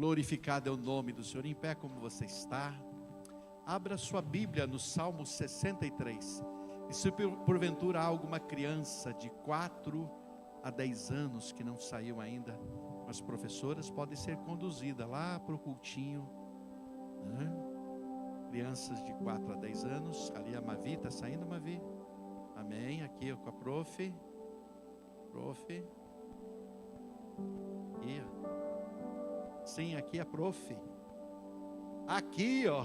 Glorificado é o nome do Senhor. Em pé como você está, abra sua Bíblia no Salmo 63. E se porventura há alguma criança de 4 a 10 anos que não saiu ainda, as professoras podem ser conduzidas lá para o cultinho, né? Crianças de 4 a 10 anos, ali a Mavi, está saindo, Mavi? Amém, aqui com a prof. Aqui, ó. Sim, aqui a prof. Aqui, ó.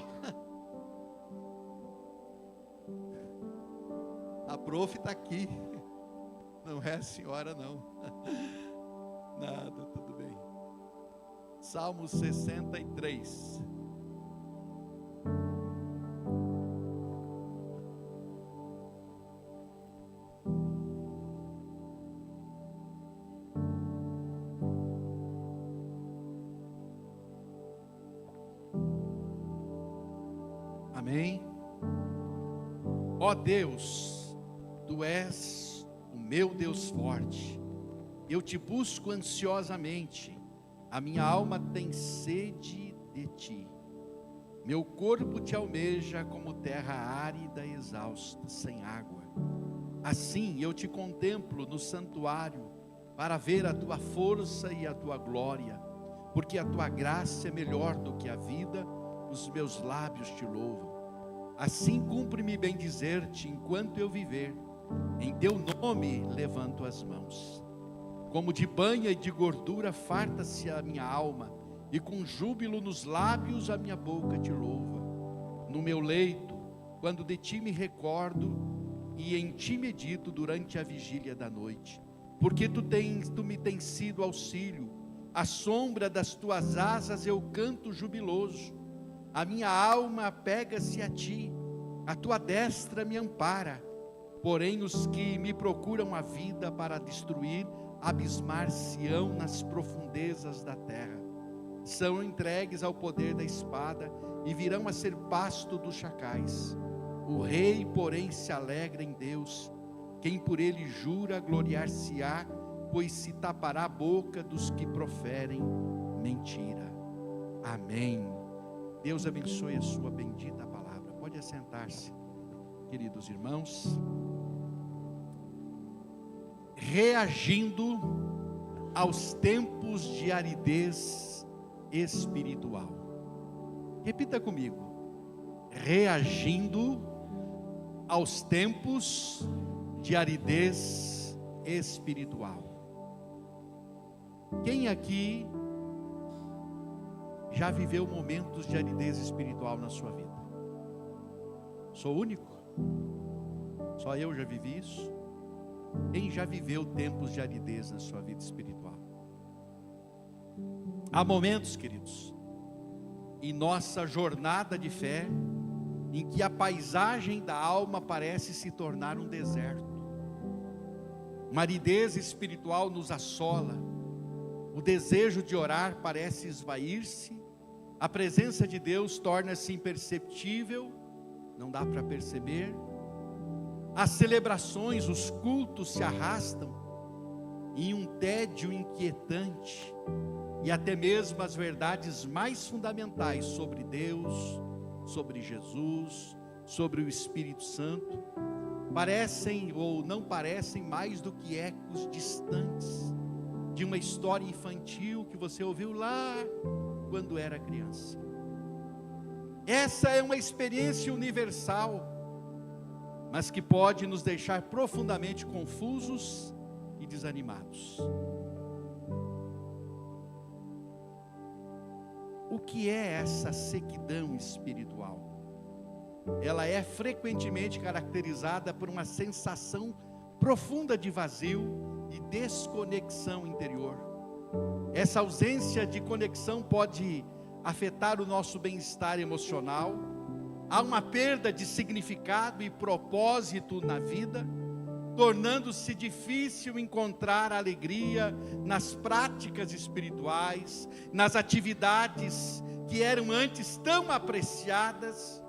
A prof está aqui. Não é a senhora, não. Nada, tudo bem. Salmo 63. Amém. Ó Deus, Tu és o meu Deus forte, eu te busco ansiosamente, a minha alma tem sede de Ti, meu corpo te almeja como terra árida e exausta, sem água. Assim eu te contemplo no santuário, para ver a Tua força e a Tua glória, porque a Tua graça é melhor do que a vida, os meus lábios te louvam. Assim cumpre-me bem dizer-te enquanto eu viver, em Teu nome levanto as mãos. Como de banha e de gordura farta-se a minha alma, e com júbilo nos lábios a minha boca te louva. No meu leito, quando de Ti me recordo, e em Ti medito durante a vigília da noite, porque Tu me tens sido auxílio, à sombra das Tuas asas eu canto jubiloso. A minha alma apega-se a Ti, a Tua destra me ampara. Porém os que me procuram a vida para destruir, abismar-se-ão nas profundezas da terra. São entregues ao poder da espada, e virão a ser pasto dos chacais. O rei, porém, se alegra em Deus. Quem por ele jura, gloriar-se-á, pois se tapará a boca dos que proferem mentira. Amém. Deus abençoe a sua bendita palavra. Pode assentar-se, queridos irmãos. Reagindo aos tempos de aridez espiritual. Repita comigo. Reagindo aos tempos de aridez espiritual. Quem aqui já viveu momentos de aridez espiritual na sua vida? Sou único? Só eu já vivi isso? Quem já viveu tempos de aridez na sua vida espiritual? Há momentos, queridos, em nossa jornada de fé, em que a paisagem da alma parece se tornar um deserto. Uma aridez espiritual nos assola. O desejo de orar parece esvair-se. A presença de Deus torna-se imperceptível, não dá para perceber. As celebrações, os cultos se arrastam em um tédio inquietante, e até mesmo as verdades mais fundamentais sobre Deus, sobre Jesus, sobre o Espírito Santo, parecem ou não parecem mais do que ecos distantes de uma história infantil que você ouviu lá quando era criança. Essa é uma experiência universal, mas que pode nos deixar profundamente confusos e desanimados. O que é essa sequidão espiritual? Ela é frequentemente caracterizada por uma sensação profunda de vazio e desconexão interior. Essa ausência de conexão pode afetar o nosso bem-estar emocional. Há uma perda de significado e propósito na vida, tornando-se difícil encontrar alegria nas práticas espirituais, nas atividades que eram antes tão apreciadas.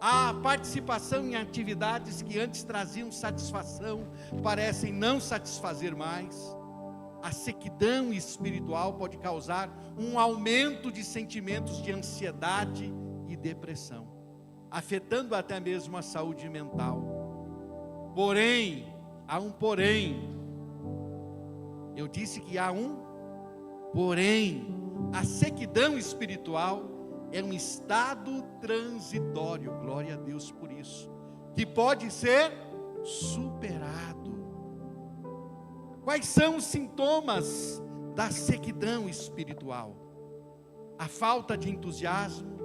A participação em atividades que antes traziam satisfação parecem não satisfazer mais. a sequidão espiritual pode causar um aumento de sentimentos de ansiedade e depressão, afetando até mesmo a saúde mental. Porém, há um porém. Eu disse que há um porém. A sequidão espiritual é um estado transitório, glória a Deus por isso, que pode ser superado. Quais são os sintomas da sequidão espiritual? A falta de entusiasmo,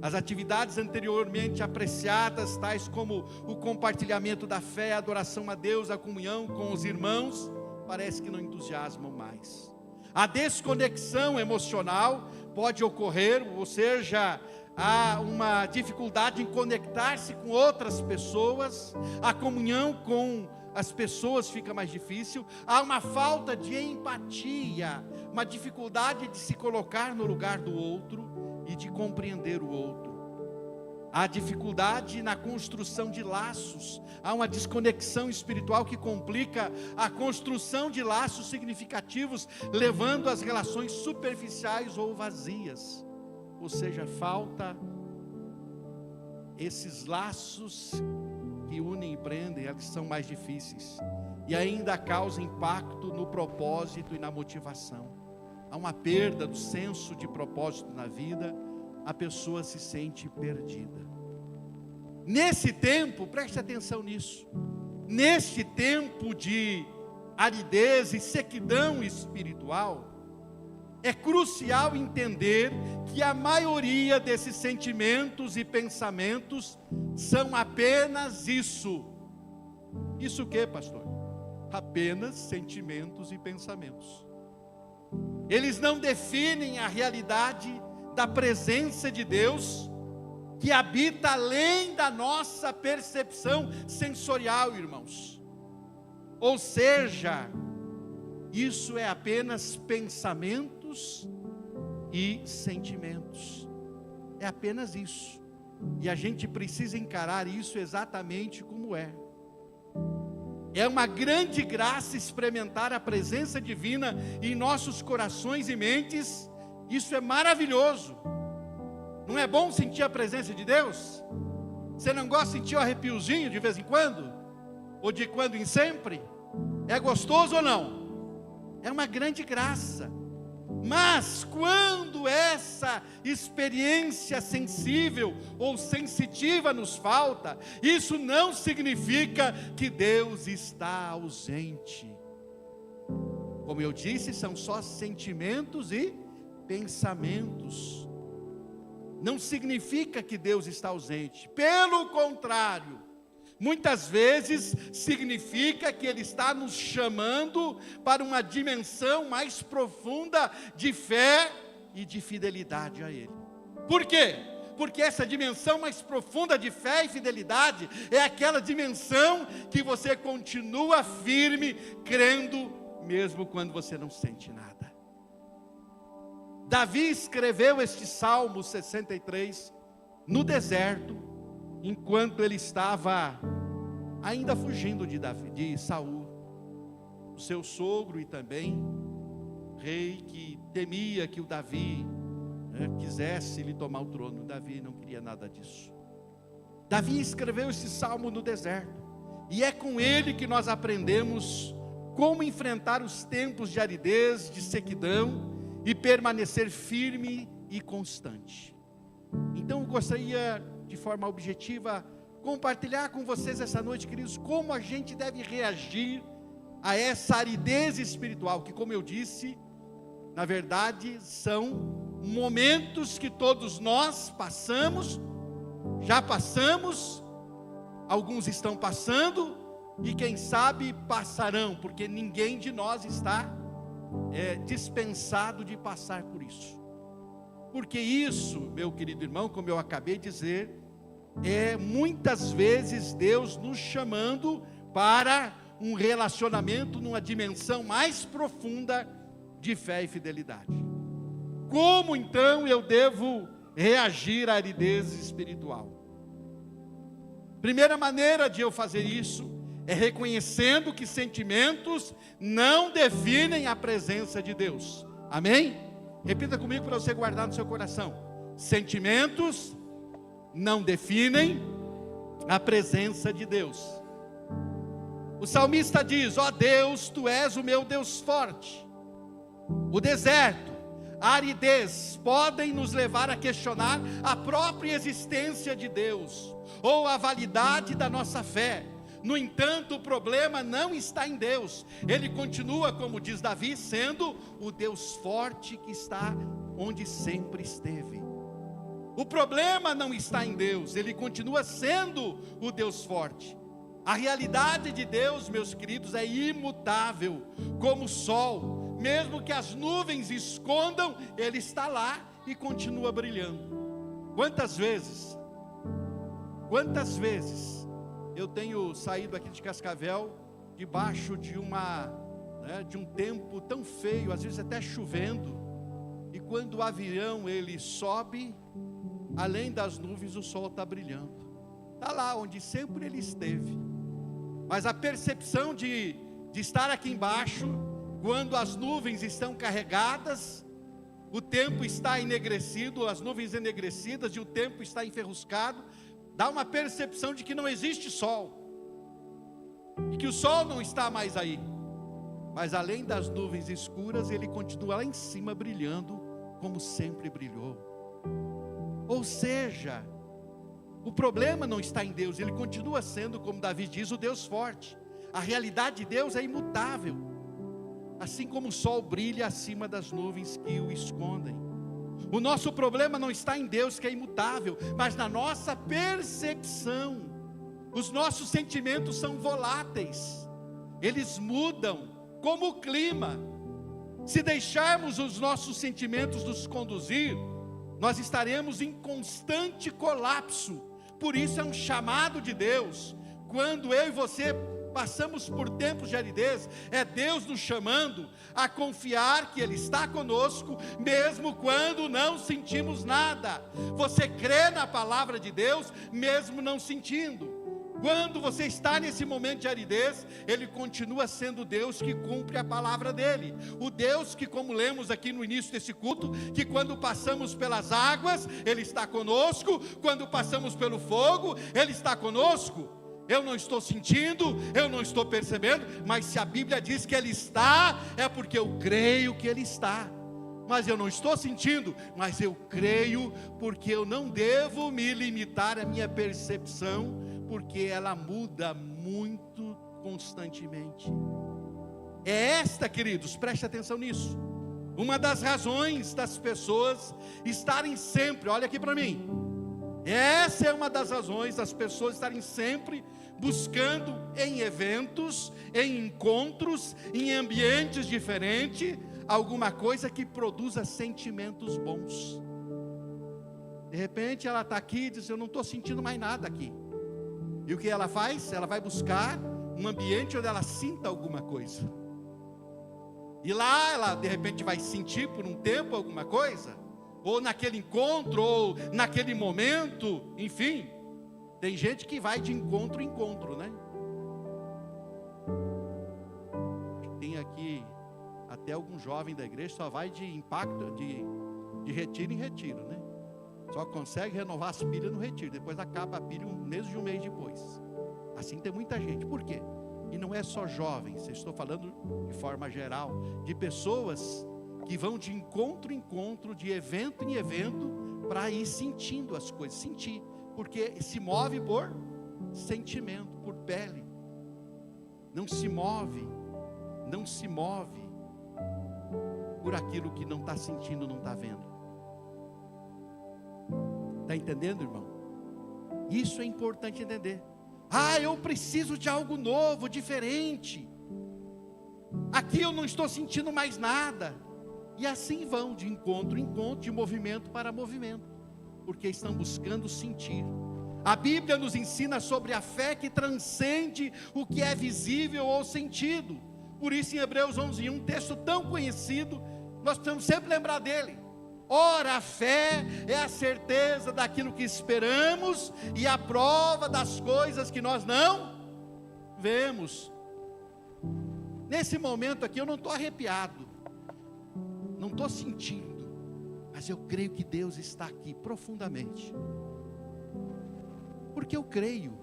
as atividades anteriormente apreciadas, tais como o compartilhamento da fé, a adoração a Deus, a comunhão com os irmãos, parece que não entusiasmam mais. A desconexão emocional pode ocorrer, ou seja, há uma dificuldade em conectar-se com outras pessoas, a comunhão com as pessoas fica mais difícil, há uma falta de empatia, uma dificuldade de se colocar no lugar do outro e de compreender o outro. Há dificuldade na construção de laços, há uma desconexão espiritual que complica a construção de laços significativos, levando às relações superficiais ou vazias. Ou seja, falta esses laços que unem e prendem, eles são mais difíceis, e ainda causa impacto no propósito e na motivação. Há uma perda do senso de propósito na vida, a pessoa se sente perdida. Nesse tempo, preste atenção nisso, neste tempo de aridez e sequidão espiritual, é crucial entender que a maioria desses sentimentos e pensamentos são apenas isso. Isso o que, pastor? Apenas sentimentos e pensamentos. Eles não definem a realidade da presença de Deus, que habita além da nossa percepção sensorial, irmãos. Ou seja, isso é apenas pensamentos e sentimentos. É apenas isso. E a gente precisa encarar isso exatamente como é. É uma grande graça experimentar a presença divina em nossos corações e mentes. Isso é maravilhoso. Não é bom sentir a presença de Deus? Você não gosta de sentir o arrepiozinho de vez em quando? Ou de quando em sempre? É gostoso ou não? É uma grande graça. Mas quando essa experiência sensível ou sensitiva nos falta, isso não significa que Deus está ausente. Como eu disse, são só sentimentos e pensamentos. Não significa que Deus está ausente. Pelo contrário, muitas vezes significa que Ele está nos chamando para uma dimensão mais profunda de fé e de fidelidade a Ele. Por quê? Porque essa dimensão mais profunda de fé e fidelidade é aquela dimensão que você continua firme, crendo, mesmo quando você não sente nada. Davi escreveu este Salmo 63 no deserto, enquanto ele estava ainda fugindo de Saul, o seu sogro e também rei que temia que o Davi quisesse lhe tomar o trono. Davi não queria nada disso. Davi escreveu esse salmo no deserto, e é com ele que nós aprendemos como enfrentar os tempos de aridez, de sequidão, e permanecer firme e constante. Então eu gostaria, de forma objetiva, compartilhar com vocês essa noite, queridos, como a gente deve reagir a essa aridez espiritual, que, como eu disse, na verdade são momentos que todos nós passamos, já passamos, alguns estão passando, e quem sabe passarão, porque ninguém de nós está dispensado de passar por isso. Porque isso, meu querido irmão, como eu acabei de dizer, é muitas vezes Deus nos chamando para um relacionamento numa dimensão mais profunda de fé e fidelidade. Como então eu devo reagir à aridez espiritual? Primeira maneira de eu fazer isso é reconhecendo que sentimentos não definem a presença de Deus. Amém? Repita comigo para você guardar no seu coração. Sentimentos não definem a presença de Deus. O salmista diz: ó Deus, tu és o meu Deus forte. O deserto, a aridez podem nos levar a questionar a própria existência de Deus, ou a validade da nossa fé. No entanto, o problema não está em Deus. Ele continua, como diz Davi, sendo o Deus forte que está onde sempre esteve. O problema não está em Deus, Ele continua sendo o Deus forte. A realidade de Deus, meus queridos, é imutável, como o sol. Mesmo que as nuvens escondam, Ele está lá e continua brilhando. Quantas vezes eu tenho saído aqui de Cascavel, debaixo de um tempo tão feio, às vezes até chovendo, e quando o avião ele sobe, além das nuvens o sol está brilhando, está lá onde sempre ele esteve. Mas a percepção de estar aqui embaixo, quando as nuvens estão carregadas, o tempo está enegrecido, as nuvens enegrecidas e o tempo está enferruscado, dá uma percepção de que não existe sol, e que o sol não está mais aí. Mas além das nuvens escuras, ele continua lá em cima brilhando, como sempre brilhou. Ou seja, o problema não está em Deus, Ele continua sendo, como Davi diz, o Deus forte. A realidade de Deus é imutável, assim como o sol brilha acima das nuvens que o escondem. O nosso problema não está em Deus, que é imutável, mas na nossa percepção. Os nossos sentimentos são voláteis, eles mudam como o clima. Se deixarmos os nossos sentimentos nos conduzir, nós estaremos em constante colapso. Por isso é um chamado de Deus. Quando eu e você passamos por tempos de aridez, é Deus nos chamando a confiar que Ele está conosco, mesmo quando não sentimos nada. Você crê na palavra de Deus, mesmo não sentindo. Quando você está nesse momento de aridez, Ele continua sendo Deus que cumpre a palavra dEle. O Deus que, como lemos aqui no início desse culto, que quando passamos pelas águas, Ele está conosco. Quando passamos pelo fogo, Ele está conosco. Eu não estou sentindo, eu não estou percebendo, mas se a Bíblia diz que Ele está, é porque eu creio que Ele está. Mas eu não estou sentindo, mas eu creio, porque eu não devo me limitar à minha percepção, porque ela muda muito constantemente. É esta, queridos, preste atenção nisso, uma das razões das pessoas estarem sempre, olha aqui para mim, essa é uma das razões das pessoas estarem sempre buscando em eventos, em encontros, em ambientes diferentes, alguma coisa que produza sentimentos bons. De repente ela está aqui e diz: eu não estou sentindo mais nada aqui. E o que ela faz? Ela vai buscar um ambiente onde ela sinta alguma coisa. E lá ela de repente vai sentir por um tempo alguma coisa, ou naquele encontro, ou naquele momento, enfim. Tem gente que vai de encontro em encontro, né? Tem aqui até algum jovem da igreja só vai de impacto, de retiro em retiro, né? Só consegue renovar as pilhas no retiro, depois acaba a pilha menos de um mês depois. Assim tem muita gente. Por quê? E não é só jovens, eu estou falando de forma geral, de pessoas que vão de encontro em encontro, de evento em evento, para ir sentindo as coisas, sentir, porque se move por sentimento, por pele. Não se move por aquilo que não está sentindo, não está vendo. Está entendendo, irmão? Isso é importante entender. Eu preciso de algo novo, diferente. Aqui eu não estou sentindo mais nada. E assim vão de encontro em encontro, de movimento para movimento, porque estão buscando sentir. A Bíblia nos ensina sobre a fé que transcende o que é visível ou sentido. Por isso em Hebreus 11:1, um texto tão conhecido, nós precisamos sempre lembrar dele. Ora, a fé é a certeza daquilo que esperamos e a prova das coisas que nós não Vemos. Nesse momento aqui eu não estou arrepiado, não estou sentindo, mas eu creio que Deus está aqui profundamente, porque eu creio.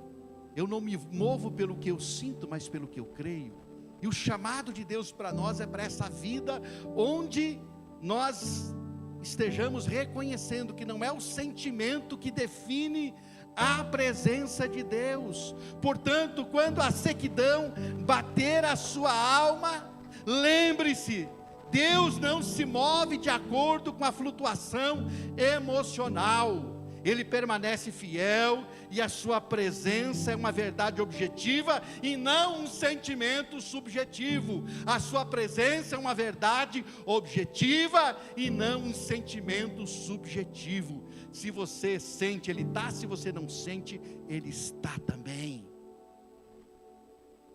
Eu não me movo pelo que eu sinto, mas pelo que eu creio. E o chamado de Deus para nós é para essa vida onde nós estejamos reconhecendo que não é o sentimento que define a presença de Deus. Portanto, quando a sequidão bater a sua alma, lembre-se, Deus não se move de acordo com a flutuação emocional. Ele permanece fiel e a sua presença é uma verdade objetiva e não um sentimento subjetivo. A sua presença é uma verdade objetiva e não um sentimento subjetivo. Se você sente, Ele está. Se você não sente, Ele está também.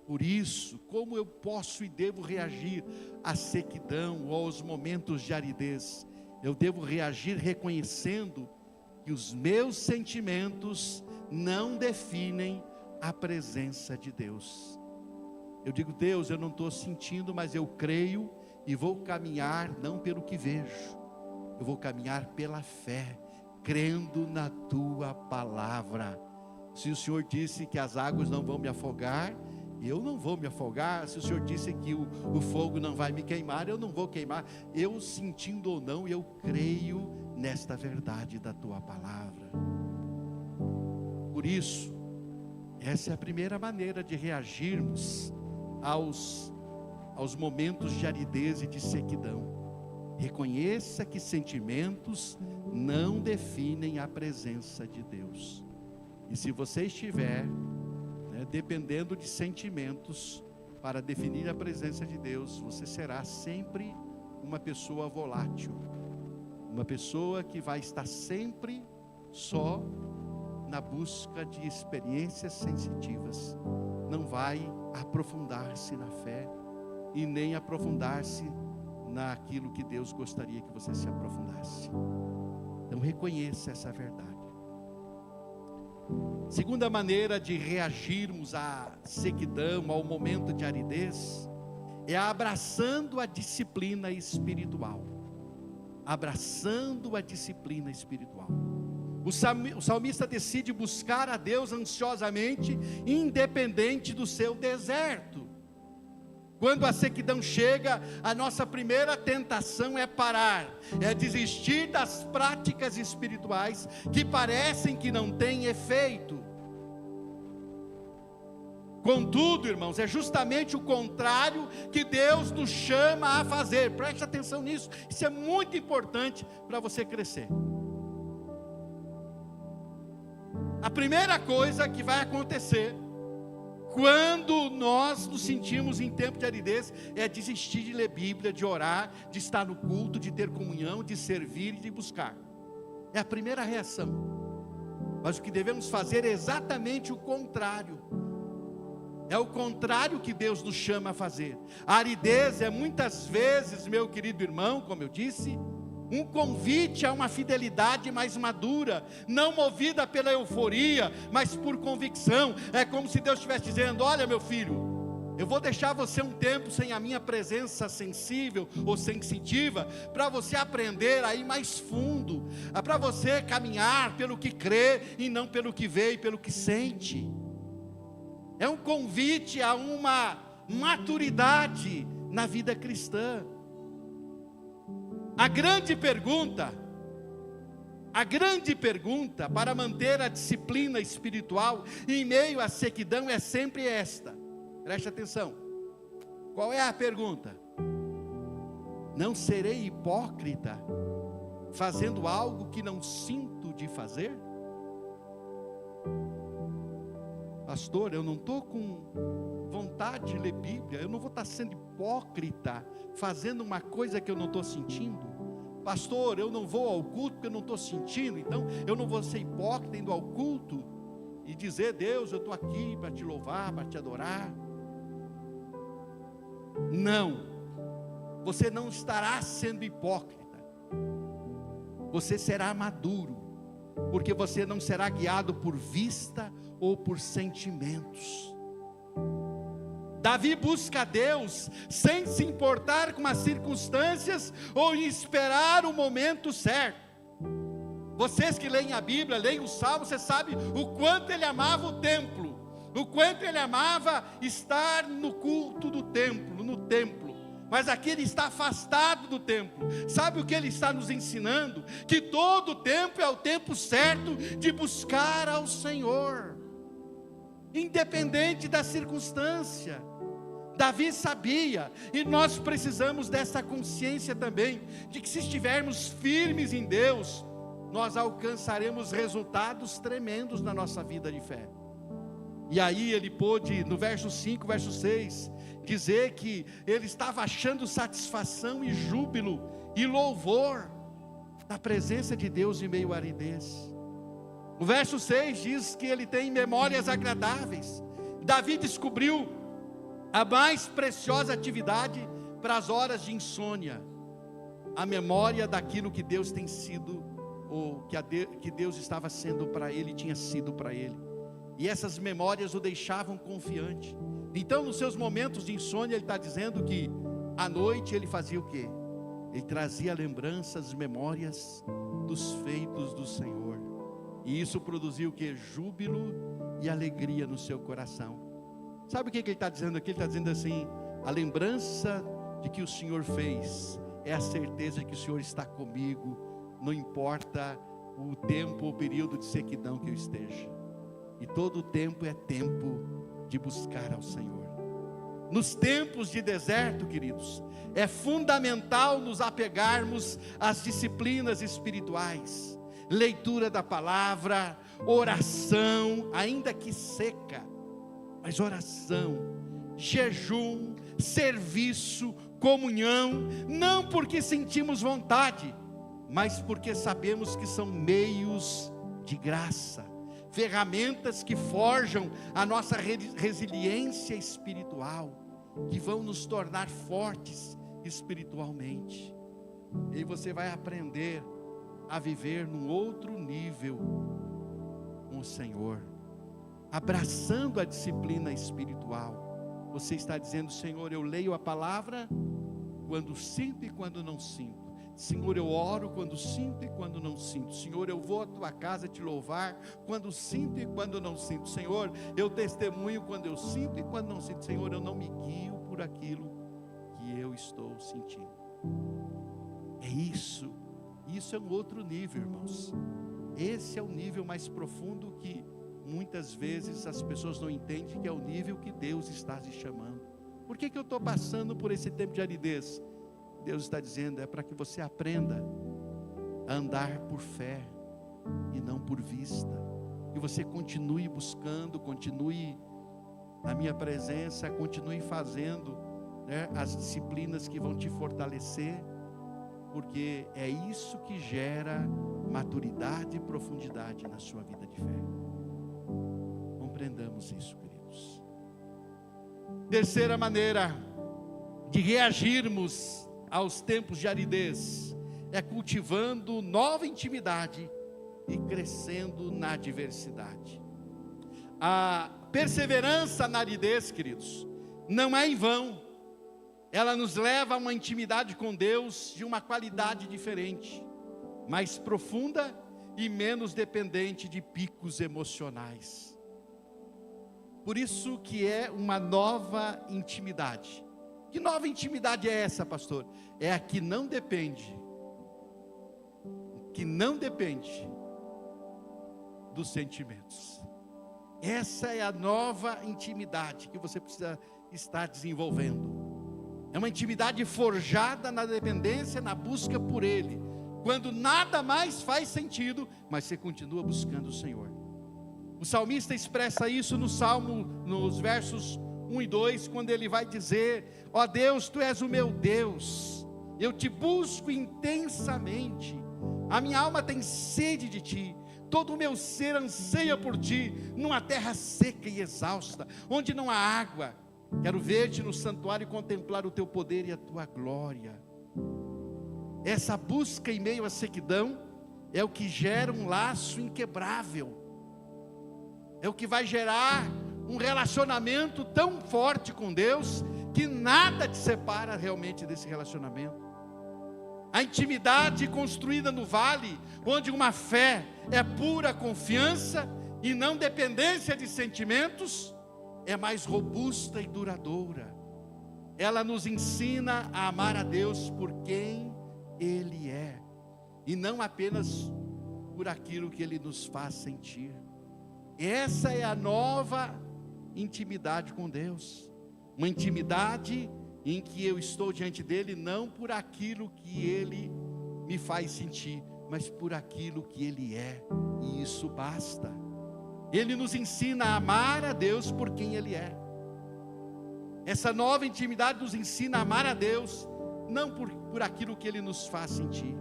Por isso, como eu posso e devo reagir à sequidão ou aos momentos de aridez? Eu devo reagir reconhecendo que os meus sentimentos não definem a presença de Deus. Eu digo: Deus, eu não estou sentindo, mas eu creio e vou caminhar não pelo que vejo, eu vou caminhar pela fé, crendo na Tua palavra. Se o Senhor disse que as águas não vão me afogar, eu não vou me afogar. Se o Senhor disse que o fogo não vai me queimar, eu não vou queimar. Eu sentindo ou não, eu creio nesta verdade da Tua palavra. Por isso, essa é a primeira maneira de reagirmos aos momentos de aridez e de sequidão. Reconheça que sentimentos não definem a presença de Deus. E se você estiver dependendo de sentimentos para definir a presença de Deus, você será sempre uma pessoa volátil, uma pessoa que vai estar sempre só na busca de experiências sensitivas, não vai aprofundar-se na fé e nem aprofundar-se naquilo que Deus gostaria que você se aprofundasse. Então reconheça essa verdade. Segunda maneira de reagirmos à sequidão, ao momento de aridez, é abraçando a disciplina espiritual. Abraçando a disciplina espiritual. O salmista decide buscar a Deus ansiosamente, independente do seu deserto. Quando a sequidão chega, a nossa primeira tentação é parar, é desistir das práticas espirituais que parecem que não têm efeito. Contudo, irmãos, é justamente o contrário que Deus nos chama a fazer. Preste atenção nisso, isso é muito importante para você crescer. A primeira coisa que vai acontecer quando nós nos sentimos em tempo de aridez é desistir de ler Bíblia, de orar, de estar no culto, de ter comunhão, de servir e de buscar. É a primeira reação. Mas o que devemos fazer é exatamente o contrário. É o contrário que Deus nos chama a fazer. A aridez é muitas vezes, meu querido irmão, como eu disse, um convite a uma fidelidade mais madura, não movida pela euforia, mas por convicção. É como se Deus estivesse dizendo: olha, meu filho, eu vou deixar você um tempo sem a minha presença sensível ou sensitiva, para você aprender a ir mais fundo, para você caminhar pelo que crê e não pelo que vê e pelo que sente. É um convite a uma maturidade na vida cristã. A grande pergunta para manter a disciplina espiritual em meio à sequidão é sempre esta. Preste atenção. Qual é a pergunta? Não serei hipócrita fazendo algo que não sinto de fazer? Pastor, eu não estou com vontade de ler Bíblia, eu não vou estar sendo hipócrita fazendo uma coisa que eu não estou sentindo. Pastor, eu não vou ao culto porque eu não estou sentindo, então eu não vou ser hipócrita indo ao culto e dizer: Deus, eu estou aqui para te louvar, para te adorar. Não, você não estará sendo hipócrita, você será maduro, porque você não será guiado por vista ou por sentimentos. Davi busca a Deus sem se importar com as circunstâncias ou em esperar o momento certo. Vocês que leem a Bíblia, leem o Salmo, você sabe o quanto ele amava o templo, o quanto ele amava estar no culto do templo, no templo. Mas aqui ele está afastado do templo. Sabe o que ele está nos ensinando? Que todo tempo é o tempo certo de buscar ao Senhor, independente da circunstância. Davi sabia, e nós precisamos dessa consciência também, de que se estivermos firmes em Deus, nós alcançaremos resultados tremendos na nossa vida de fé. E aí ele pôde, no verso 5, verso 6, dizer que ele estava achando satisfação e júbilo e louvor na presença de Deus em meio à aridez. O verso 6 diz que ele tem memórias agradáveis. Davi descobriu a mais preciosa atividade para as horas de insônia: a memória daquilo que Deus tem sido, ou que Deus estava sendo para ele, tinha sido para ele. E essas memórias o deixavam confiante. Então, nos seus momentos de insônia, ele está dizendo que à noite ele fazia o quê? Ele trazia lembranças, memórias dos feitos do Senhor. E isso produziu o quê? Júbilo e alegria no seu coração. Sabe o que ele está dizendo aqui? Ele está dizendo assim: a lembrança de que o Senhor fez é a certeza de que o Senhor está comigo, não importa o tempo ou período de sequidão que eu esteja. E todo o tempo é tempo de buscar ao Senhor. Nos tempos de deserto, queridos, é fundamental nos apegarmos às disciplinas espirituais: leitura da palavra, oração, ainda que seca, mas oração, jejum, serviço, comunhão, não porque sentimos vontade, mas porque sabemos que são meios de graça, ferramentas que forjam a nossa resiliência espiritual, que vão nos tornar fortes espiritualmente. E você vai aprender a viver num outro nível com o Senhor, abraçando a disciplina espiritual. Você está dizendo: Senhor, eu leio a palavra quando sinto e quando não sinto. Senhor, eu oro quando sinto e quando não sinto. Senhor, eu vou à tua casa te louvar quando sinto e quando não sinto. Senhor, eu testemunho quando eu sinto e quando não sinto. Senhor, eu não me guio por aquilo que eu estou sentindo. É isso. Isso é um outro nível, irmãos. Esse é o nível mais profundo que muitas vezes as pessoas não entendem, que é o nível que Deus está se chamando. Por que eu estou passando por esse tempo de aridez? Deus está dizendo, é para que você aprenda a andar por fé e não por vista, que você continue buscando, continue na minha presença, continue fazendo, as disciplinas que vão te fortalecer, porque é isso que gera maturidade e profundidade na sua vida de fé. Compreendamos isso, queridos. Terceira maneira de reagirmos aos tempos de aridez é cultivando nova intimidade e crescendo na diversidade. A perseverança na aridez, queridos, não é em vão. Ela nos leva a uma intimidade com Deus de uma qualidade diferente, mais profunda e menos dependente de picos emocionais. Por isso que é uma nova intimidade. Que nova intimidade é essa, pastor? É a que não depende dos sentimentos. Essa é a nova intimidade que você precisa estar desenvolvendo. É uma intimidade forjada na dependência, na busca por Ele, quando nada mais faz sentido, mas você continua buscando o Senhor. O salmista expressa isso no Salmo, nos versos 1 e 2, quando ele vai dizer: ó Deus, Tu és o meu Deus, eu Te busco intensamente, a minha alma tem sede de Ti, todo o meu ser anseia por Ti, numa terra seca e exausta, onde não há água. Quero ver-Te no santuário e contemplar o Teu poder e a Tua glória. Essa busca em meio à sequidão é o que gera um laço inquebrável, é o que vai gerar um relacionamento tão forte com Deus, que nada te separa realmente desse relacionamento. A intimidade construída no vale, onde uma fé é pura confiança e não dependência de sentimentos, é mais robusta e duradoura. Ela nos ensina a amar a Deus por quem Ele é, e não apenas por aquilo que Ele nos faz sentir. Essa é a nova intimidade com Deus, uma intimidade em que eu estou diante dEle, não por aquilo que Ele me faz sentir, mas por aquilo que Ele é, e isso basta. Ele nos ensina a amar a Deus por quem Ele é. Essa nova intimidade nos ensina a amar a Deus, não por aquilo que Ele nos faz sentir.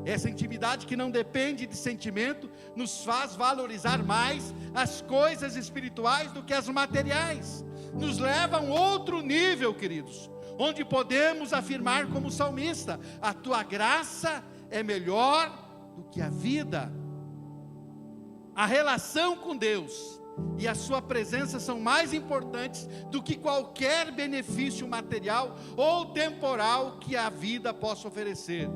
Essa intimidade que não depende de sentimento, nos faz valorizar mais as coisas espirituais do que as materiais. Nos leva a um outro nível, queridos, onde podemos afirmar como salmista: a tua graça é melhor do que a vida. A relação com Deus e a sua presença são mais importantes do que qualquer benefício material ou temporal que a vida possa oferecer.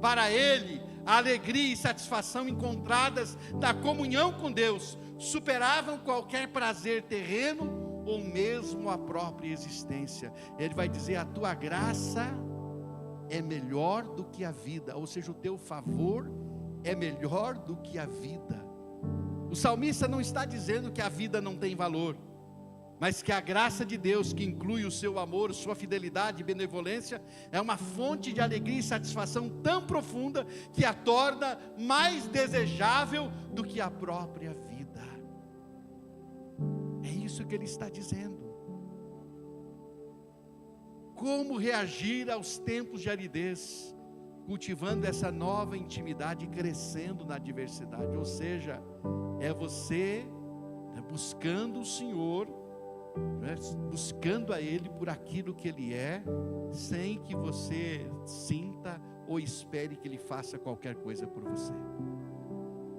Para Ele, a alegria e satisfação encontradas da comunhão com Deus superavam qualquer prazer terreno ou mesmo a própria existência. Ele vai dizer: a tua graça é melhor do que a vida, ou seja, o teu favor é melhor do que a vida. O salmista não está dizendo que a vida não tem valor, mas que a graça de Deus, que inclui o seu amor, sua fidelidade e benevolência, é uma fonte de alegria e satisfação tão profunda que a torna mais desejável do que a própria vida. É isso que ele está dizendo. Como reagir aos tempos de aridez, cultivando essa nova intimidade e crescendo na adversidade? Ou seja, é você buscando o Senhor, buscando a Ele por aquilo que Ele é, sem que você sinta ou espere que Ele faça qualquer coisa por você.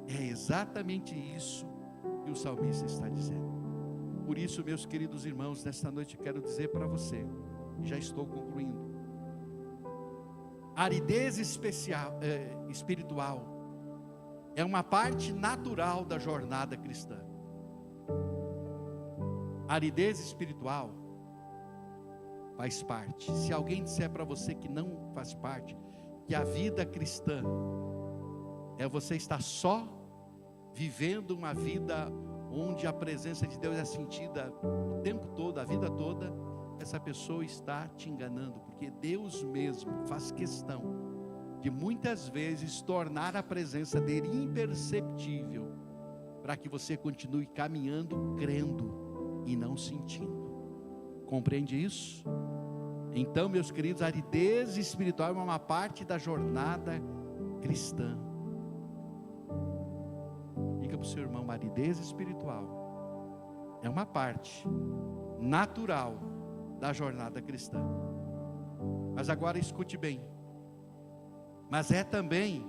É exatamente isso que o salmista está dizendo. Por isso, meus queridos irmãos, nesta noite eu quero dizer para você, já estou concluindo: a aridez espiritual é uma parte natural da jornada cristã. A aridez espiritual faz parte. Se alguém disser para você que não faz parte, que a vida cristã é você estar só vivendo uma vida onde a presença de Deus é sentida o tempo todo, a vida toda, essa pessoa está te enganando, porque Deus mesmo faz questão de muitas vezes tornar a presença dele imperceptível, para que você continue caminhando, crendo e não sentindo. Compreende isso? Então, meus queridos, a aridez espiritual é uma parte da jornada cristã. Diga para o seu irmão: a aridez espiritual é uma parte natural da jornada cristã. Mas agora escute bem. Mas é também,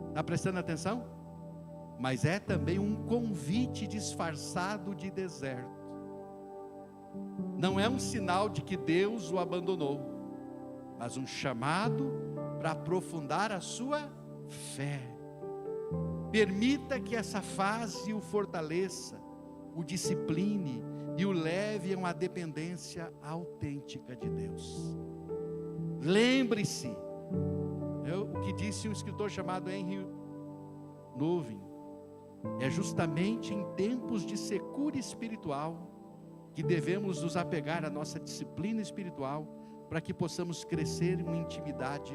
está prestando atenção? Mas é também um convite disfarçado de deserto. Não é um sinal de que Deus o abandonou, mas um chamado para aprofundar a sua fé. Permita que essa fase o fortaleça, o discipline e o leve a uma dependência autêntica de Deus. Lembre-se, o que disse um escritor chamado Henry Nouwen: é justamente em tempos de secura espiritual que devemos nos apegar à nossa disciplina espiritual, para que possamos crescer em uma intimidade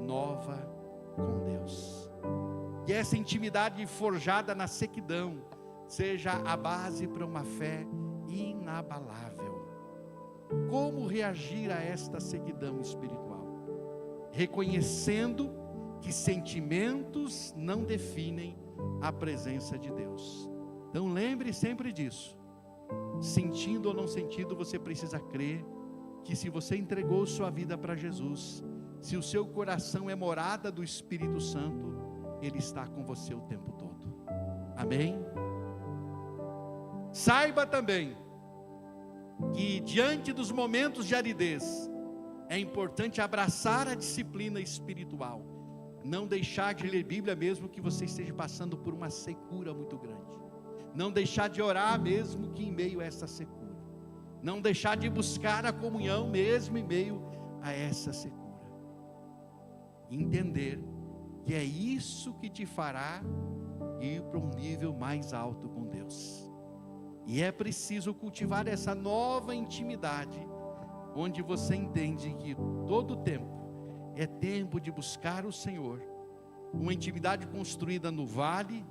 nova com Deus. Que essa intimidade forjada na sequidão seja a base para uma fé inabalável. Como reagir a esta sequidão espiritual? Reconhecendo que sentimentos não definem a presença de Deus. Então lembre sempre disso. Sentindo ou não sentindo, você precisa crer que se você entregou sua vida para Jesus, se o seu coração é morada do Espírito Santo, Ele está com você o tempo todo. Amém? Saiba também que diante dos momentos de aridez, é importante abraçar a disciplina espiritual. Não deixar de ler Bíblia mesmo que você esteja passando por uma secura muito grande. Não deixar de orar mesmo que em meio a essa secura. Não deixar de buscar a comunhão mesmo em meio a essa secura. Entender que é isso que te fará ir para um nível mais alto com Deus. E é preciso cultivar essa nova intimidade, onde você entende que todo tempo é tempo de buscar o Senhor. Uma intimidade construída no vale,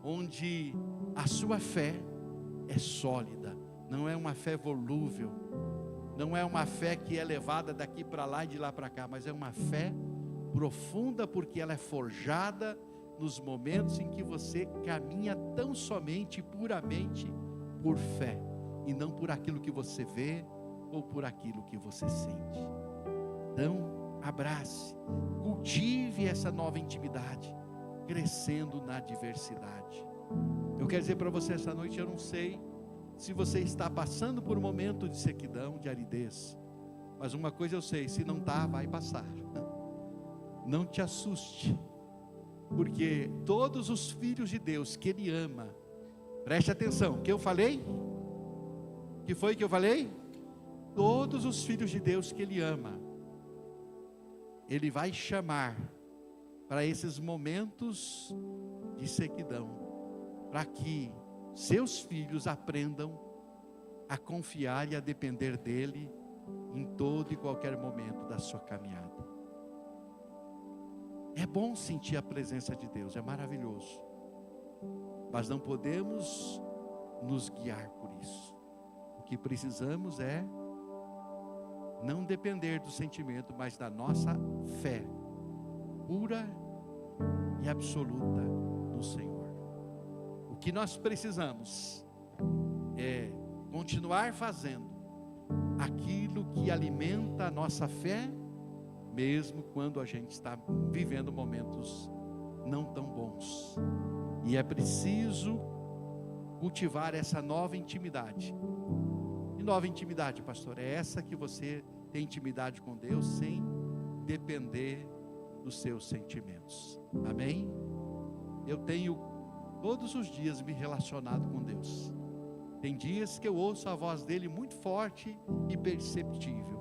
onde a sua fé é sólida, não é uma fé volúvel, não é uma fé que é levada daqui para lá e de lá para cá, mas é uma fé profunda, porque ela é forjada nos momentos em que você caminha tão somente e puramente por fé, e não por aquilo que você vê ou por aquilo que você sente. Então, abrace, cultive essa nova intimidade, crescendo na diversidade. Eu quero dizer para você essa noite, eu não sei se você está passando por um momento de sequidão, de aridez, mas uma coisa eu sei, se não está, vai passar. Não te assuste, porque todos os filhos de Deus que Ele ama, preste atenção, o que eu falei? O que foi que eu falei? Todos os filhos de Deus que Ele ama, Ele vai chamar para esses momentos de sequidão, para que seus filhos aprendam a confiar e a depender dEle em todo e qualquer momento da sua caminhada. É bom sentir a presença de Deus, é maravilhoso, mas não podemos nos guiar por isso. O que precisamos é não depender do sentimento, mas da nossa fé pura e absoluta no Senhor. O que nós precisamos é continuar fazendo aquilo que alimenta a nossa fé, mesmo quando a gente está vivendo momentos não tão bons. E é preciso cultivar essa nova intimidade. E nova intimidade, pastor, é essa que você tem intimidade com Deus sem depender dos seus sentimentos. Amém? Eu tenho todos os dias me relacionado com Deus. Tem dias que eu ouço a voz dele muito forte e perceptível.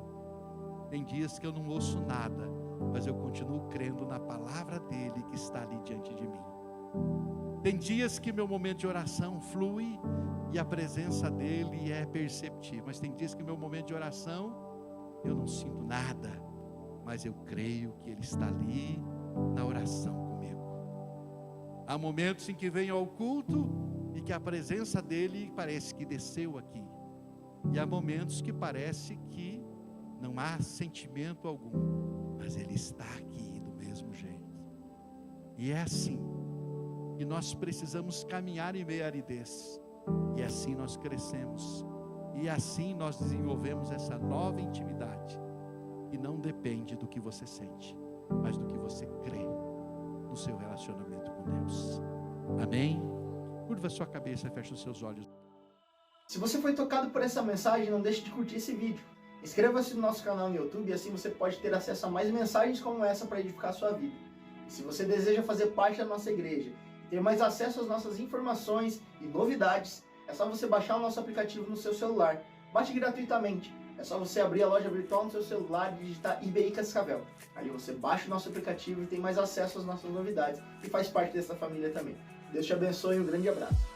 Tem dias que eu não ouço nada, mas eu continuo crendo na palavra dele que está ali diante de mim. Tem dias que meu momento de oração flui e a presença dele é perceptível, mas tem dias que meu momento de oração eu não sinto nada, mas eu creio que ele está ali na oração comigo. Há momentos em que venho ao culto e que a presença dele parece que desceu aqui, e há momentos que parece que não há sentimento algum, mas ele está aqui do mesmo jeito. E é assim que nós precisamos caminhar em meio à aridez, e assim nós crescemos, e assim nós desenvolvemos essa nova intimidade, que não depende do que você sente, mas do que você crê no seu relacionamento com Deus. Amém? Curva a sua cabeça e feche os seus olhos. Se você foi tocado por essa mensagem, não deixe de curtir esse vídeo. Inscreva-se no nosso canal no YouTube, e assim você pode ter acesso a mais mensagens como essa para edificar a sua vida. E se você deseja fazer parte da nossa igreja, ter mais acesso às nossas informações e novidades, é só você baixar o nosso aplicativo no seu celular. Baixe gratuitamente. É só você abrir a loja virtual no seu celular e digitar IBI Cascavel. Aí você baixa o nosso aplicativo e tem mais acesso às nossas novidades e faz parte dessa família também. Deus te abençoe e um grande abraço.